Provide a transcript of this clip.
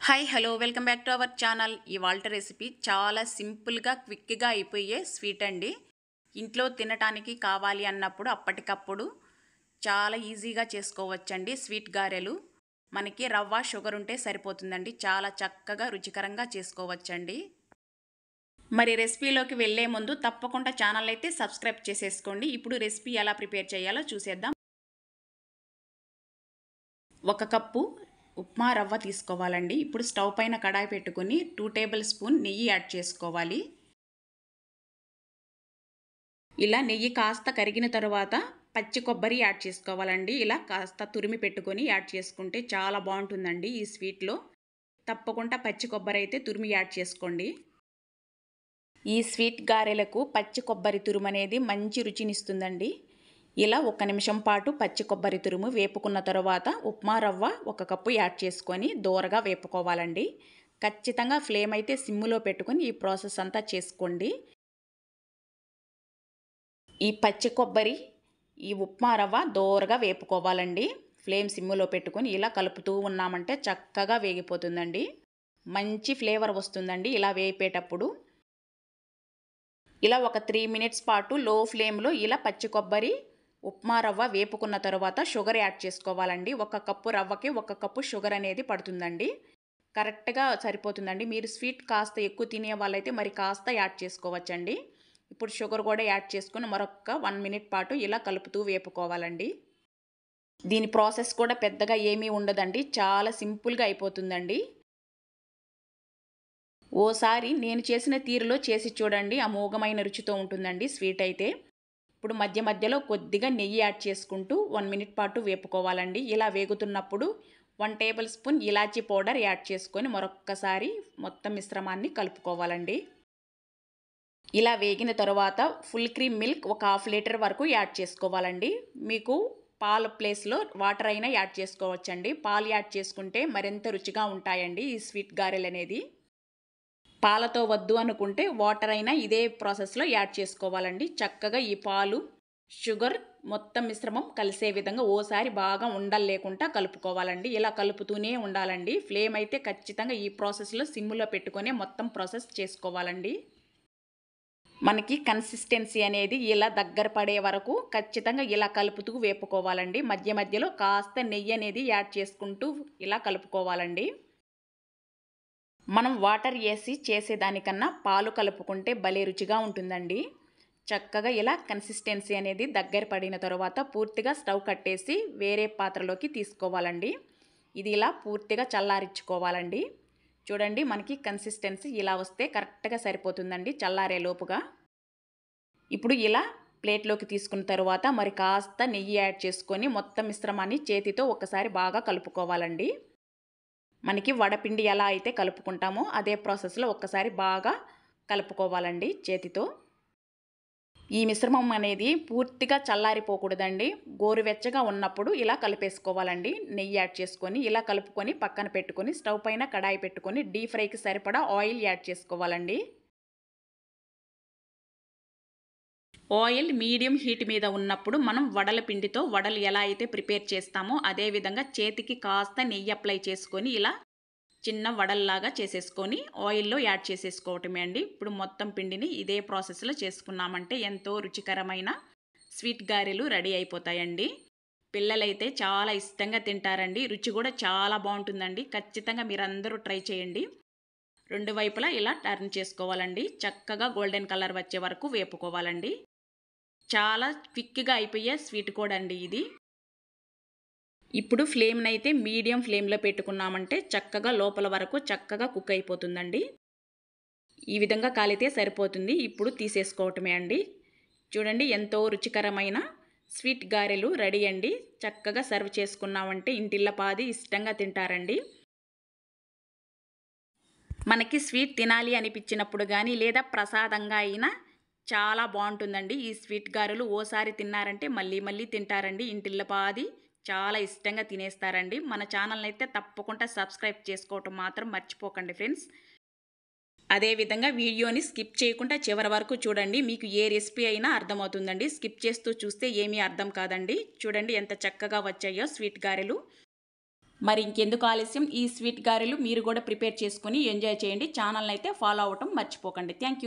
Hi hello welcome back to our channel. ఇవాల్టి recipe చాలా సింపుల్గా క్విక్గా అయిపోయే స్వీట్ అండి. ఇంట్లో తినటానికి కావాలి అన్నప్పుడు అప్పటికప్పుడు చాలా ఈజీగా చేసుకోవచ్చండి. స్వీట్ గారెలు మనకి రవ్వ షుగర్ ఉంటే సరిపోతుందండి. చాలా చక్కగా రుచికరంగా చేసుకోవచ్చండి. మరి రెసిపీలోకి వెళ్ళే ముందు తప్పకుండా ఛానల్ అయితే సబ్స్క్రైబ్ చేసేసుకోండి. ఇప్పుడు రెసిపీ ఎలా ప్రిపేర్ చేయాలో చూసేద్దాం. 1 కప్పు ఉప్మా రవ్వ తీసుకోవాలండి. ఇప్పుడు స్టవ్ పైన కడాయి పెట్టుకొని 2 టేబుల్ స్పూన్ నెయ్యి యాడ్ చేసుకోవాలి. ఇలా నెయ్యి కాస్త కరిగిన తర్వాత పచ్చి కొబ్బరి యాడ్ చేసుకోవాలండి. ఇలా కాస్త తురిమి పెట్టుకొని యాడ్ చేసుకుంటే చాలా బాగుంటుందండి ఈ స్వీట్లో. తప్పకుండా పచ్చి కొబ్బరి అయితే తురిమి యాడ్ చేసుకోండి. ఈ స్వీట్ గారెలకు పచ్చి కొబ్బరి తురుము అనేది మంచి రుచినిస్తుందండి. ఇలా 1 నిమిషం పాటు పచ్చి కొబ్బరి తురుము వేపుకున్న తర్వాత ఉప్మా రవ్వ 1 కప్పు యాడ్ చేసుకొని దోరగా వేపుకోవాలండి. ఖచ్చితంగా ఫ్లేమ్ అయితే సిమ్ములో పెట్టుకొని ఈ ప్రాసెస్ అంతా చేసుకోండి. ఈ పచ్చి కొబ్బరి ఈ ఉప్మా రవ్వ దోరగా వేపుకోవాలండి. ఫ్లేమ్ సిమ్ములో పెట్టుకొని ఇలా కలుపుతూ ఉన్నామంటే చక్కగా వేగిపోతుందండి. మంచి ఫ్లేవర్ వస్తుందండి ఇలా వేపేటప్పుడు. ఇలా ఒక 3 మినిట్స్ పాటు లో ఫ్లేమ్లో ఇలా పచ్చి కొబ్బరి ఉప్మా రవ్వ వేపుకున్న తర్వాత షుగర్ యాడ్ చేసుకోవాలండి. 1 కప్పు రవ్వకి 1 కప్పు షుగర్ అనేది పడుతుందండి. కరెక్ట్గా సరిపోతుందండి. మీరు స్వీట్ కాస్త ఎక్కువ తినే వాళ్ళైతే మరి కాస్త యాడ్ చేసుకోవచ్చండి. ఇప్పుడు షుగర్ కూడా యాడ్ చేసుకుని మరొక 1 మినిట్ పాటు ఇలా కలుపుతూ వేపుకోవాలండి. దీని ప్రాసెస్ కూడా పెద్దగా ఏమీ ఉండదండి. చాలా సింపుల్గా అయిపోతుందండి. ఓసారి నేను చేసిన తీరులో చేసి చూడండి. అమోఘమైన రుచితో ఉంటుందండి స్వీట్ అయితే. ఇప్పుడు మధ్య మధ్యలో కొద్దిగా నెయ్యి యాడ్ చేసుకుంటూ 1 మినిట్ పాటు వేపుకోవాలండి. ఇలా వేగుతున్నప్పుడు 1 టేబుల్ స్పూన్ ఇలాచీ పౌడర్ యాడ్ చేసుకొని మరొక్కసారి మొత్తం మిశ్రమాన్ని కలుపుకోవాలండి. ఇలా వేగిన తర్వాత ఫుల్ క్రీమ్ మిల్క్ 1/2 లీటర్ వరకు యాడ్ చేసుకోవాలండి. మీకు పాల ప్లేస్లో వాటర్ అయినా యాడ్ చేసుకోవచ్చండి. పాలు యాడ్ చేసుకుంటే మరింత రుచిగా ఉంటాయండి ఈ స్వీట్ గారెలు అనేది. పాలతో వద్దు అనుకుంటే వాటర్ అయినా ఇదే ప్రాసెస్లో యాడ్ చేసుకోవాలండి. చక్కగా ఈ పాలు షుగర్ మొత్తం మిశ్రమం కలిసే విధంగా ఓసారి బాగా ఉండలు లేకుండా కలుపుకోవాలండి. ఇలా కలుపుతూనే ఉండాలండి. ఫ్లేమ్ అయితే ఖచ్చితంగా ఈ ప్రాసెస్లో సిమ్లో పెట్టుకొని మొత్తం ప్రాసెస్ చేసుకోవాలండి. మనకి కన్సిస్టెన్సీ అనేది ఇలా దగ్గర పడే వరకు ఖచ్చితంగా ఇలా కలుపుతూ వేపుకోవాలండి. మధ్య మధ్యలో కాస్త నెయ్యి అనేది యాడ్ చేసుకుంటూ ఇలా కలుపుకోవాలండి. మనం వాటర్ వేసి చేసేదానికన్నా పాలు కలుపుకుంటే భలే రుచిగా ఉంటుందండి. చక్కగా ఇలా కన్సిస్టెన్సీ అనేది దగ్గర పడిన తర్వాత పూర్తిగా స్టవ్ కట్టేసి వేరే పాత్రలోకి తీసుకోవాలండి. ఇది ఇలా పూర్తిగా చల్లారించుకోవాలండి. చూడండి మనకి కన్సిస్టెన్సీ ఇలా వస్తే కరెక్ట్గా సరిపోతుందండి చల్లారే లోపుగా. ఇప్పుడు ఇలా ప్లేట్లోకి తీసుకున్న తర్వాత మరి కాస్త నెయ్యి యాడ్ చేసుకొని మొత్తం మిశ్రమాన్ని చేతితో ఒకసారి బాగా కలుపుకోవాలండి. మనకి వడపిండి ఎలా అయితే కలుపుకుంటామో అదే ప్రాసెస్లో ఒక్కసారి బాగా కలుపుకోవాలండి చేతితో. ఈ మిశ్రమం అనేది పూర్తిగా చల్లారిపోకూడదండి. గోరువెచ్చగా ఉన్నప్పుడు ఇలా కలిపేసుకోవాలండి. నెయ్యి యాడ్ చేసుకొని ఇలా కలుపుకొని పక్కన పెట్టుకొని స్టవ్ పైన కడాయి పెట్టుకొని డీప్ ఫ్రైకి సరిపడా ఆయిల్ యాడ్ చేసుకోవాలండి. ఆయిల్ మీడియం హీట్ మీద ఉన్నప్పుడు మనం వడల పిండితో వడలు ఎలా అయితే ప్రిపేర్ చేస్తామో అదే విధంగా చేతికి కాస్త నెయ్యి అప్లై చేసుకొని ఇలా చిన్న వడల్లాగా చేసేసుకొని ఆయిల్లో యాడ్ చేసేసుకోవటమే అండి. ఇప్పుడు మొత్తం పిండిని ఇదే ప్రాసెస్లో చేసుకున్నామంటే ఎంతో రుచికరమైన స్వీట్ గారెలు రెడీ అయిపోతాయండి. పిల్లలైతే చాలా ఇష్టంగా తింటారండి. రుచి కూడా చాలా బాగుంటుందండి. ఖచ్చితంగా మీరందరూ ట్రై చేయండి. 2 వైపులా ఇలా టర్న్ చేసుకోవాలండి. చక్కగా గోల్డెన్ కలర్ వచ్చే వరకు వేపుకోవాలండి. చాలా క్విక్గా అయిపోయే స్వీట్ కూడా అండి ఇది. ఇప్పుడు ఫ్లేమ్ని అయితే మీడియం ఫ్లేమ్లో పెట్టుకున్నామంటే చక్కగా లోపల వరకు చక్కగా కుక్ అయిపోతుందండి. ఈ విధంగా కాలితే సరిపోతుంది. ఇప్పుడు తీసేసుకోవటమే అండి. చూడండి ఎంతో రుచికరమైన స్వీట్ గారెలు రెడీ అండి. చక్కగా సర్వ్ చేసుకున్నామంటే ఇంటిల్లపాది ఇష్టంగా తింటారండి. మనకి స్వీట్ తినాలి అనిపించినప్పుడు కానీ లేదా ప్రసాదంగా అయినా చాలా బాగుంటుందండి ఈ స్వీట్ గారెలు. ఓసారి తిన్నారంటే మళ్ళీ మళ్ళీ తింటారండి. ఇంటిల్లపాది చాలా ఇష్టంగా తినేస్తారండి. మన ఛానల్ని అయితే తప్పకుండా సబ్స్క్రైబ్ చేసుకోవటం మాత్రం మర్చిపోకండి ఫ్రెండ్స్. అదేవిధంగా వీడియోని స్కిప్ చేయకుండా చివరి వరకు చూడండి. మీకు ఏ రెసిపీ అయినా అర్థమవుతుందండి. స్కిప్ చేస్తూ చూస్తే ఏమీ అర్థం కాదండి. చూడండి ఎంత చక్కగా వచ్చాయో స్వీట్ గారెలు. మరి ఇంకెందుకు ఆలస్యం, ఈ స్వీట్ గారెలు మీరు కూడా ప్రిపేర్ చేసుకుని ఎంజాయ్ చేయండి. ఛానల్ని అయితే ఫాలో అవ్వటం మర్చిపోకండి. Thank you.